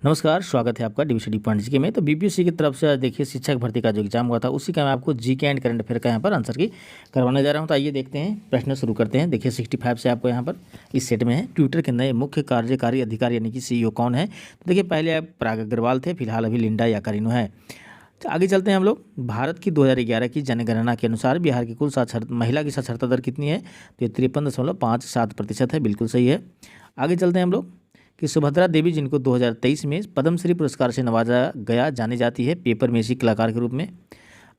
नमस्कार, स्वागत है आपका डीवीसीडी पॉइंट जी के में। तो बीपीएससी की तरफ से देखिए शिक्षक भर्ती का जो एग्जाम हुआ था उसी का मैं आपको जीके एंड करंट अफेयर का यहाँ पर आंसर की करवाने जा रहा हूँ। तो आइए देखते हैं, प्रश्न शुरू करते हैं। देखिए 65 से आपको यहाँ पर इस सेट में है, ट्विटर के नए मुख्य कार्यकारी अधिकारी यानी कि सीईओ कौन है। तो देखिए पहले आप पराग अग्रवाल थे, फिलहाल अभी लिंडा याकारिनो है। तो आगे चलते हैं हम लोग। भारत की 2011 की जनगणना के अनुसार बिहार की कुल महिला की साक्षरता दर कितनी है। तो ये 53.57% है, बिल्कुल सही है। आगे चलते हैं हम लोग कि सुभद्रा देवी जिनको 2023 में पद्मश्री पुरस्कार से नवाजा गया जानी जाती है पेपर मेसी कलाकार के रूप में।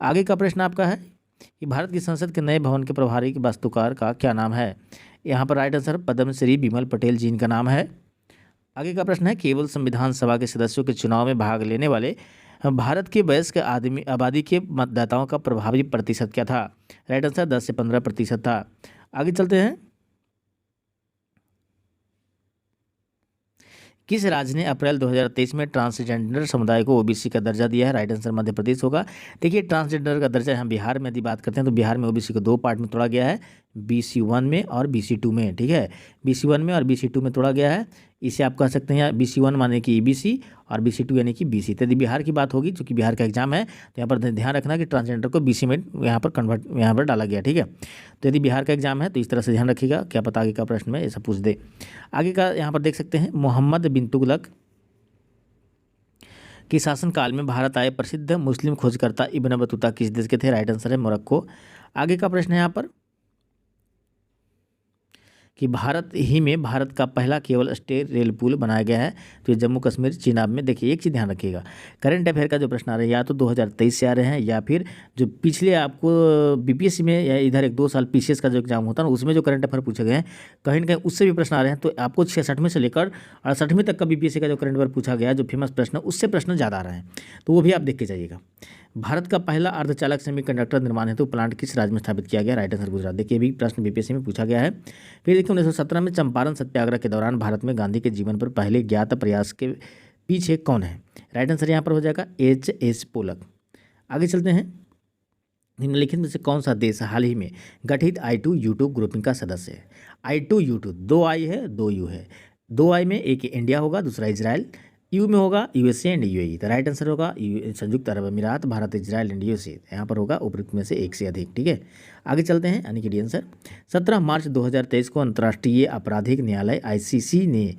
आगे का प्रश्न आपका है कि भारत की संसद के नए भवन के प्रभारी वास्तुकार का क्या नाम है। यहाँ पर राइट आंसर पद्मश्री बिमल पटेल जी इनका नाम है। आगे का प्रश्न है केवल संविधान सभा के सदस्यों के चुनाव में भाग लेने वाले भारत के वयस्क आबादी के मतदाताओं का प्रभावी प्रतिशत क्या था। राइट आंसर 10 से 15% था। आगे चलते हैं। किस राज्य ने अप्रैल 2023 में ट्रांसजेंडर समुदाय को ओबीसी का दर्जा दिया है। राइट आंसर मध्य प्रदेश होगा। देखिए ट्रांसजेंडर का दर्जा यहाँ बिहार में यदि बात करते हैं तो बिहार में ओबीसी को दो पार्ट में तोड़ा गया है, BC1 में और BC2 में। ठीक है, BC1 में और BC2 में तोड़ा गया है। इसे आप कह सकते हैं BC1 माने कि EBC और BC2 यानी कि BC। तो यदि बिहार की बात होगी, चूँकि बिहार का एग्जाम है तो यहाँ पर ध्यान रखना कि ट्रांसजेंडर को BC में यहाँ पर कन्वर्ट यहाँ पर डाला गया। ठीक है, तो यदि बिहार का एग्जाम है तो इस तरह से ध्यान रखिएगा, क्या पता आगे का प्रश्न में ऐसा पूछ दे। आगे का यहाँ पर देख सकते हैं, मोहम्मद बिन तुगलक के शासनकाल में भारत आए प्रसिद्ध मुस्लिम खोजकर्ता इब्न बतूता किस देश के थे। राइट आंसर है मोरक्को। आगे का प्रश्न है यहाँ पर कि भारत ही में भारत का पहला केवल स्टेट रेल पुल बनाया गया है। तो ये जम्मू कश्मीर चिनाब में। देखिए एक चीज़ ध्यान रखिएगा, करंट अफेयर का जो प्रश्न आ रहा है या तो 2023 से आ रहे हैं या फिर जो पिछले आपको बीपीएससी में या इधर 1-2 साल पीसीएस का जो एग्जाम होता है ना उसमें जो करंट अफेयर पूछे गए हैं कहीं ना कहीं उससे भी प्रश्न आ रहे हैं। तो आपको 66वें से लेकर 68वें तक का बीपीएससी का जो करंट अफेयर पूछा गया जो फेमस प्रश्न उससे प्रश्न ज़्यादा आ रहे हैं, तो वो भी आप देख के जाइएगा। भारत का पहला अर्धचालक सेमीकंडक्टर निर्माण हेतु प्लांट किस राज्य में स्थापित किया गया। Right answer Gujarat. देखिए भी प्रश्न बीपीएससी में पूछा गया है। फिर देखिए 1917 में चंपारण सत्याग्रह के दौरान भारत में गांधी के जीवन पर पहले ज्ञात प्रयास के पीछे कौन है। राइट आंसर यहाँ पर हो जाएगा H.S. पोलक। आगे चलते हैं, निम्नलिखित में से कौन सा देश हाल ही में गठित I2U2 ग्रुपिंग का सदस्य है। I2U2 दो आई है दो यू है, दो आई में एक इंडिया होगा दूसरा इजराइल, यू में होगा USA एंड UAE। तो राइट आंसर होगा संयुक्त अरब अमीरात, भारत, इजराइल एंड USA। यहाँ पर होगा उपयुक्त में से एक से अधिक। ठीक है, आगे चलते हैं यानी कि डी आंसर 17 मार्च 2023 को अंतर्राष्ट्रीय आपराधिक न्यायालय ICC ने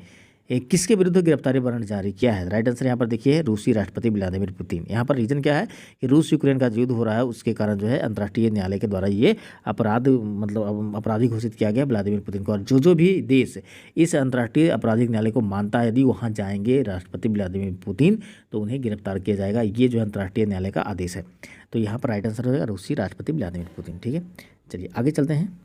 किसके विरुद्ध गिरफ्तारी वारंट जारी किया है। राइट आंसर यहाँ पर देखिए रूसी राष्ट्रपति व्लादिमीर पुतिन। यहाँ पर रीजन क्या है कि रूस यूक्रेन का युद्ध हो रहा है, उसके कारण जो है अंतर्राष्ट्रीय न्यायालय के द्वारा ये अपराध मतलब अपराधी घोषित किया गया व्लादिमीर पुतिन को। और जो भी देश इस अंतर्राष्ट्रीय आपराधिक न्यायालय को मानता है यदि वहाँ जाएंगे राष्ट्रपति व्लादिमीर पुतिन तो उन्हें गिरफ्तार किया जाएगा। ये जो अंतर्राष्ट्रीय न्यायालय का आदेश है। तो यहाँ पर राइट आंसर हो जाएगा रूसी राष्ट्रपति व्लादिमीर पुतिन। ठीक है, चलिए आगे चलते हैं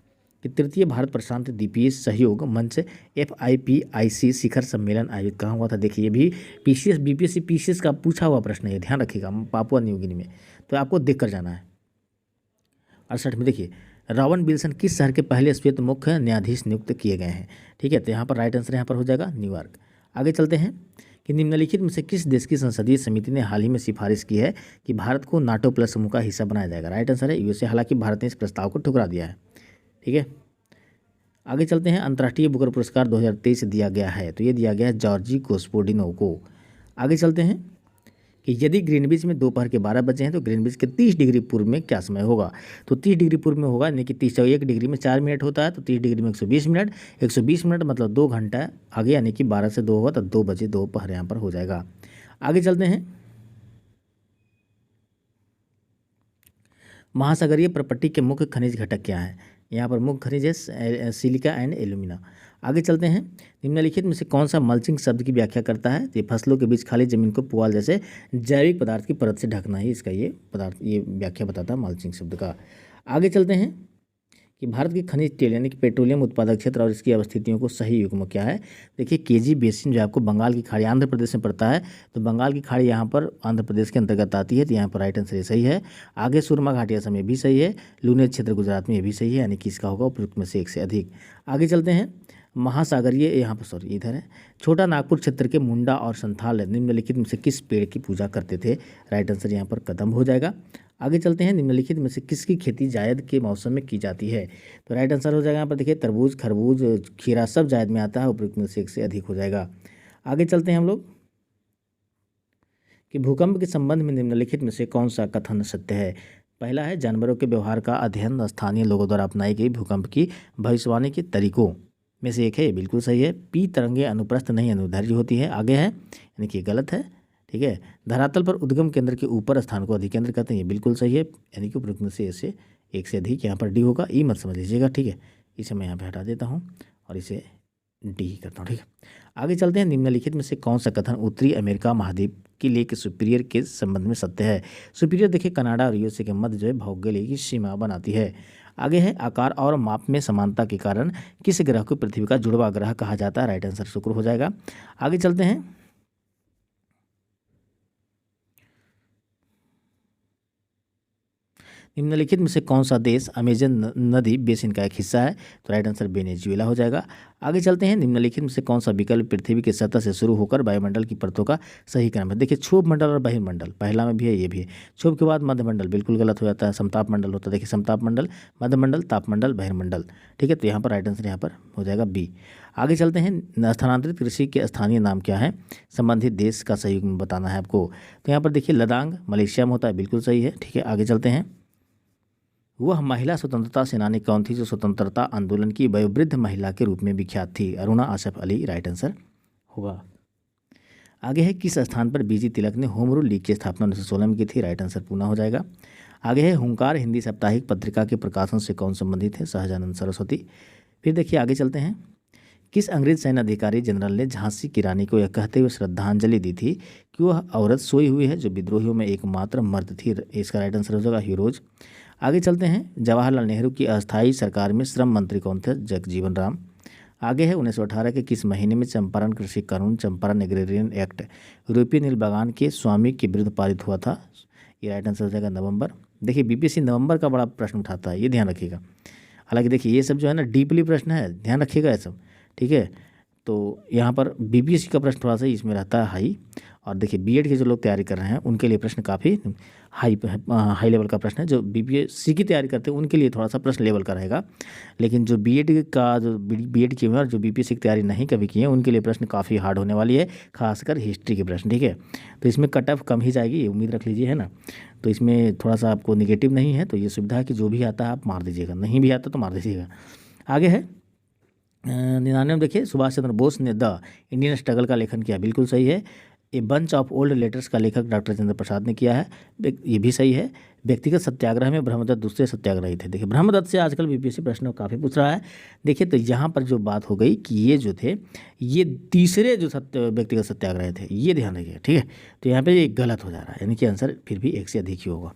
कि तृतीय भारत प्रशांत द्वीपीय सहयोग मंच FIPIC शिखर सम्मेलन आयोजित कहाँ हुआ था। देखिए ये भी पीसीएस बीपीएससी पीसीएस का पूछा हुआ प्रश्न है, ध्यान रखिएगा, पापुआ न्यू गिनी में। तो आपको देख कर जाना है। 68 में देखिए रॉबर्ट विल्सन किस शहर के पहले श्वेत मुख्य न्यायाधीश नियुक्त किए गए हैं। ठीक है, तो यहाँ पर राइट आंसर यहाँ पर हो जाएगा न्यूयॉर्क। आगे चलते हैं कि निम्नलिखित में से किस देश की संसदीय समिति ने हाल ही में सिफारिश की है कि भारत को नाटो प्लस समूह का हिस्सा बनाया जाएगा। राइट आंसर है USA। हालांकि भारत ने इस प्रस्ताव को ठुकरा दिया है। ठीक है, आगे चलते हैं। अंतर्राष्ट्रीय बुकर पुरस्कार 2023 दिया गया है, तो ये दिया गया है जॉर्जी गोस्पोडिनो को। आगे चलते हैं कि यदि ग्रीनविच में दोपहर के 12 बजे हैं तो ग्रीनविच के 30 डिग्री पूर्व में क्या समय होगा। तो 30 डिग्री पूर्व में होगा यानी कि 1 डिग्री में 4 मिनट होता है, तो 30 डिग्री में 120 मिनट, 120 मिनट मतलब 2 घंटा आगे यानी कि 12 से 2 होगा तो 2 बजे दोपहर यहाँ पर हो जाएगा। आगे चलते हैं, महासागरीय प्रपट्टी के मुख्य खनिज घटक क्या है। यहाँ पर मुख्य खनिज है सिलिका एंड एल्यूमिना। आगे चलते हैं, निम्नलिखित में से कौन सा मल्चिंग शब्द की व्याख्या करता है। तो फसलों के बीच खाली जमीन को पुआल जैसे जैविक पदार्थ की परत से ढकना ही इसका ये व्याख्या बताता है मल्चिंग शब्द का। आगे चलते हैं कि भारत की खनिज तेल यानी कि पेट्रोलियम उत्पादक क्षेत्र और इसकी अवस्थितियों को सही युग्म क्या है। देखिए केजी बेसिन जो आपको बंगाल की खाड़ी आंध्र प्रदेश में पड़ता है, तो बंगाल की खाड़ी यहाँ पर आंध्र प्रदेश के अंतर्गत आती है, तो यहाँ पर राइट आंसर ये सही है। आगे सुरमा घाटी असम में भी सही है, लूनियर क्षेत्र गुजरात में ये भी सही है, यानी कि इसका होगा उपयुक्त में से एक से अधिक। आगे चलते हैं, महासागरीय यहाँ पर सॉरी इधर है, छोटा नागपुर क्षेत्र के मुंडा और संथाल निम्नलिखित में से किस पेड़ की पूजा करते थे। राइट आंसर यहाँ पर कदम हो जाएगा। आगे चलते हैं, निम्नलिखित में से किसकी खेती जायद के मौसम में की जाती है। तो राइट आंसर हो जाएगा यहाँ पर देखिए तरबूज, खरबूज, खीरा सब जायद में आता है, उपयुक्त में से एक से अधिक हो जाएगा। आगे चलते हैं हम लोग कि भूकंप के संबंध में निम्नलिखित में से कौन सा कथन सत्य है। पहला है, जानवरों के व्यवहार का अध्ययन स्थानीय लोगों द्वारा अपनाई गई भूकंप की भविष्यवाणी के तरीकों में से एक है, ये बिल्कुल सही है। पी तरंगे अनुप्रस्थ नहीं अनुदैर्घ्य होती है, आगे है, यानी कि गलत है। ठीक है, धरातल पर उद्गम केंद्र के ऊपर स्थान को अधिकेंद्र कहते हैं, ये बिल्कुल सही है, यानी कि उपरोक्त में से ऐसे एक से अधिक, यहाँ पर डी होगा, ई मत समझ लीजिएगा। ठीक है, इसे मैं यहाँ पे हटा देता हूँ और इसे डी ही करता हूँ। ठीक है, आगे चलते हैं। निम्नलिखित में से कौन सा कथन उत्तरी अमेरिका महाद्वीप के लेक सुपीरियर के संबंध में सत्य है। सुपीरियर देखिए कनाडा और यूएसए के मध्य जो है भौगोलिक की सीमा बनाती है। आगे है, आकार और माप में समानता के कारण किस ग्रह को पृथ्वी का जुड़वा ग्रह कहा जाता है। राइट आंसर शुक्र हो जाएगा। आगे चलते हैं। निम्नलिखित में से कौन सा देश अमेजन नदी बेसिन का एक हिस्सा है। तो राइट आंसर वेनेजुएला हो जाएगा। आगे चलते हैं। निम्नलिखित में से कौन सा विकल्प पृथ्वी की सतह से शुरू होकर वायुमंडल की परतों का सही क्रम है। देखिए क्षोभ मंडल और बहिर्मंडल पहला में भी है, ये भी है। क्षोभ के बाद मध्यमंडल बिल्कुल गलत हो जाता है, समताप मंडल होता है। देखिए समताप मंडल, मध्यमंडल, तापमंडल, बहिर्मंडल। ठीक है, तो यहाँ पर राइट आंसर यहाँ पर हो जाएगा बी। आगे चलते हैं। स्थानांतरित कृषि के स्थानीय नाम क्या है, संबंधित देश का सही में बताना है आपको। तो यहाँ पर देखिए लदांग मलेशिया में होता है, बिल्कुल सही है। ठीक है, आगे चलते हैं। वह महिला स्वतंत्रता सेनानी कौन थी जो स्वतंत्रता आंदोलन की वयोवृद्ध महिला के रूप में विख्यात थी। अरुणा आसफ अली राइट आंसर होगा। आगे है, किस स्थान पर बीजी तिलक ने होम रूल लीग की स्थापना 1916 में की थी। राइट आंसर पूना हो जाएगा। आगे है, हुंकार हिंदी साप्ताहिक पत्रिका के प्रकाशन से कौन संबंधित है। सहजानंद सरस्वती। फिर देखिए आगे चलते हैं। किस अंग्रेज सैन्य अधिकारी जनरल ने झांसी की रानी को यह कहते हुए श्रद्धांजलि दी थी कि वह औरत सोई हुई है जो विद्रोहियों में एकमात्र मर्द थी। इसका राइट आंसर हो जाएगा हीरोज। आगे चलते हैं। जवाहरलाल नेहरू की अस्थायी सरकार में श्रम मंत्री कौन थे। जगजीवन राम। आगे है, 1918 के किस महीने में चंपारण कृषि कानून, चंपारण एग्रेरियन एक्ट यूरोपीय नील बागान के स्वामी के विरुद्ध पारित हुआ था। ये राइट आंसर हो जाएगा नवंबर। देखिए बीपीएससी नवंबर का बड़ा प्रश्न उठाता है, ये ध्यान रखिएगा। हालांकि देखिए ये सब जो है ना डीपली प्रश्न है, ध्यान रखिएगा ये सब। ठीक है, तो यहाँ पर बीपीएससी का प्रश्न थोड़ा सा इसमें रहता है हाई। और देखिए बीएड के जो लोग तैयारी कर रहे हैं उनके लिए प्रश्न काफ़ी हाई लेवल का प्रश्न है। जो बीपीएससी की तैयारी करते हैं उनके लिए थोड़ा सा प्रश्न लेवल का रहेगा, लेकिन जो बीएड किए हुए और जो बीपीएससी की तैयारी नहीं कभी की है उनके लिए प्रश्न काफ़ी हार्ड होने वाली है, खासकर हिस्ट्री के प्रश्न। ठीक है, तो इसमें कट ऑफ कम ही जाएगी, ये उम्मीद रख लीजिए, है ना। तो इसमें थोड़ा सा आपको निगेटिव नहीं है, तो ये सुविधा है कि जो भी आता है आप मार दीजिएगा, नहीं भी आता तो मार दीजिएगा। आगे है 99 में देखिए, सुभाष चंद्र बोस ने द इंडियन स्ट्रगल का लेखन किया, बिल्कुल सही है। A bunch of old letters का लेखक डॉक्टर चंद्र प्रसाद ने किया है, ये भी सही है। व्यक्तिगत सत्याग्रह में ब्रह्मदत्त दूसरे सत्याग्रही थे। देखिए ब्रह्मदत्त से आजकल बीपीएससी प्रश्न काफ़ी पूछ रहा है। देखिए तो यहाँ पर जो बात हो गई कि ये जो थे ये तीसरे जो व्यक्तिगत सत्याग्रह थे, ये ध्यान रखिए। ठीक है, तो यहाँ पे ये गलत हो जा रहा है, यानी कि आंसर फिर भी एक से अधिक ही होगा।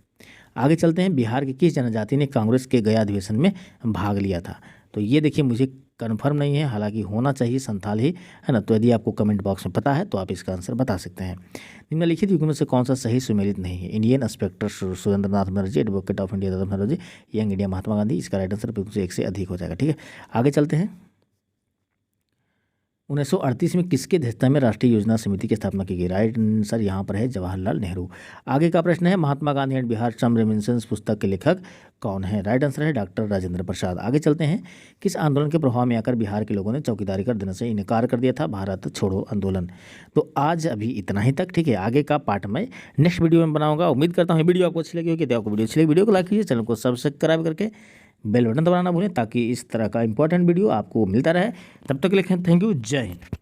आगे चलते हैं। बिहार की किस जनजाति ने कांग्रेस के गया अधिवेशन में भाग लिया था। तो ये देखिए मुझे कन्फर्म नहीं है, हालांकि होना चाहिए संथाल ही, है ना। तो यदि आपको कमेंट बॉक्स में पता है तो आप इसका आंसर बता सकते हैं। निम्नलिखित युग्म में से कौन सा सही सुमेलित नहीं है। Indian inspector Surendra Nath Banerjee, advocate of India दादा बनर्जी, यंग इंडिया महात्मा गांधी। इसका राइट आंसर बिल्कुल से एक से अधिक हो जाएगा। ठीक है, आगे चलते हैं। 1938 में किसके अध्यक्षता में राष्ट्रीय योजना समिति की स्थापना की गई। राइट आंसर यहाँ पर है जवाहरलाल नेहरू। आगे का प्रश्न है, Mahatma Gandhi and Bihar some reminiscence पुस्तक के लेखक कौन है। राइट आंसर है डॉक्टर राजेंद्र प्रसाद। आगे चलते हैं। किस आंदोलन के प्रभाव में आकर बिहार के लोगों ने चौकीदारी कर देने से इनकार कर दिया था। भारत छोड़ो आंदोलन। तो आज अभी इतना ही तक। ठीक है, आगे का पार्ट मैं नेक्स्ट वीडियो में बनाऊंगा। उम्मीद करता हूँ वीडियो आपको अच्छी लगी होगी। आपको वीडियो अच्छी लगी वीडियो को लाइक कीजिए, चैनल को सब्सक्राइब करके बेल बटन दबाना ना भूलें ताकि इस तरह का इंपॉर्टेंट वीडियो आपको मिलता रहे। तब तक के लिए थैंक यू, जय हिंद।